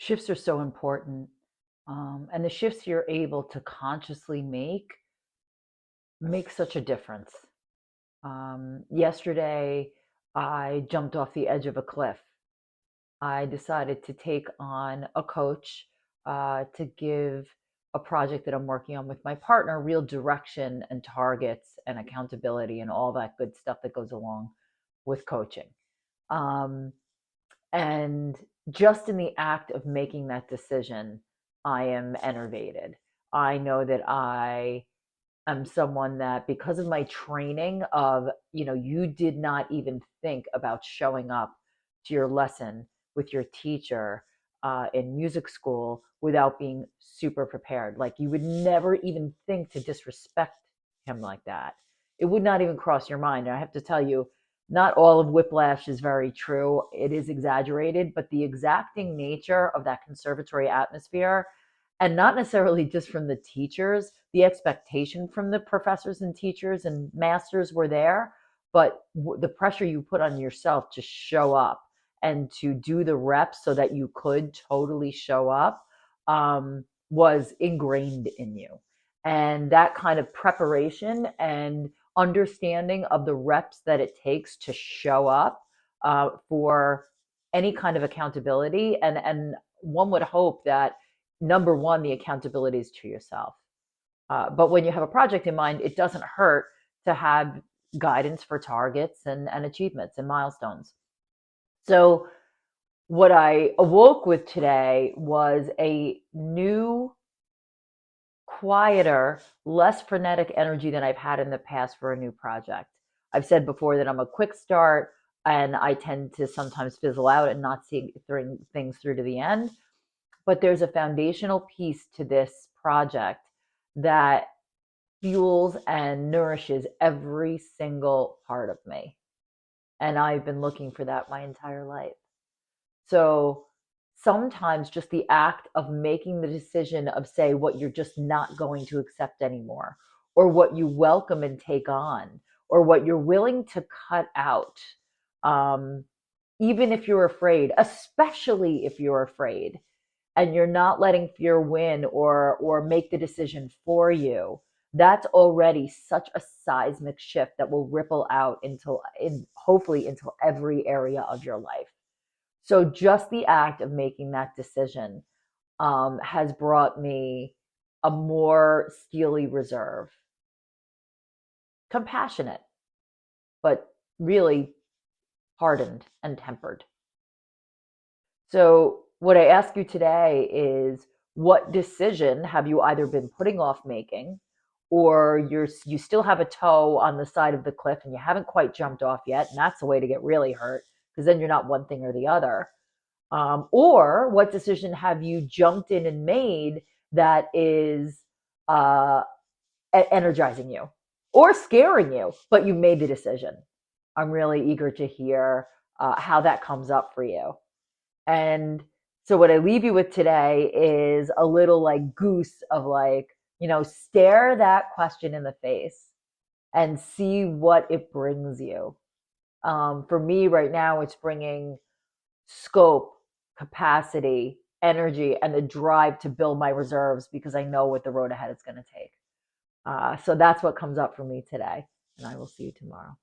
Shifts are so important. And the shifts you're able to consciously make such a difference. Yesterday, I jumped off the edge of a cliff. I decided to take on a coach to give a project that I'm working on with my partner real direction and targets and accountability and all that good stuff that goes along with coaching. Um, and just in the act of making that decision, I am enervated. I know that I'm someone that, because of my training of, you did not even think about showing up to your lesson with your teacher in music school without being super prepared. Like, you would never even think to disrespect him like that. It would not even cross your mind. And I have to tell you, not all of Whiplash is very true. It is exaggerated, but the exacting nature of that conservatory atmosphere, and not necessarily just from the teachers, the expectation from the professors and teachers and masters were there, but the pressure you put on yourself to show up and to do the reps so that you could totally show up was ingrained in you. And that kind of preparation and understanding of the reps that it takes to show up for any kind of accountability. And one would hope that, number one, the accountability is to yourself. But when you have a project in mind, it doesn't hurt to have guidance for targets and achievements and milestones. So what I awoke with today was a new, quieter, less frenetic energy than I've had in the past for a new project. I've said before that I'm a quick start and I tend to sometimes fizzle out and not see things through to the end. But there's a foundational piece to this project that fuels and nourishes every single part of me. And I've been looking for that my entire life. So sometimes just the act of making the decision of, say, what you're just not going to accept anymore, or what you welcome and take on, or what you're willing to cut out, um, even if you're afraid, especially if you're afraid, and you're not letting fear win or make the decision for you, that's already such a seismic shift that will ripple out hopefully into every area of your life. So just the act of making that decision has brought me a more steely reserve, compassionate, but really hardened and tempered. So what I ask you today is, what decision have you either been putting off making, or you still have a toe on the side of the cliff and you haven't quite jumped off yet, and that's the way to get really hurt, because then you're not one thing or the other. Or what decision have you jumped in and made that is uh, energizing you or scaring you, but you made the decision? I'm really eager to hear how that comes up for you. And so what I leave you with today is a little like goose of, like, stare that question in the face and see what it brings you. For me right now, it's bringing scope, capacity, energy, and the drive to build my reserves, because I know what the road ahead is going to take. So that's what comes up for me today. And I will see you tomorrow.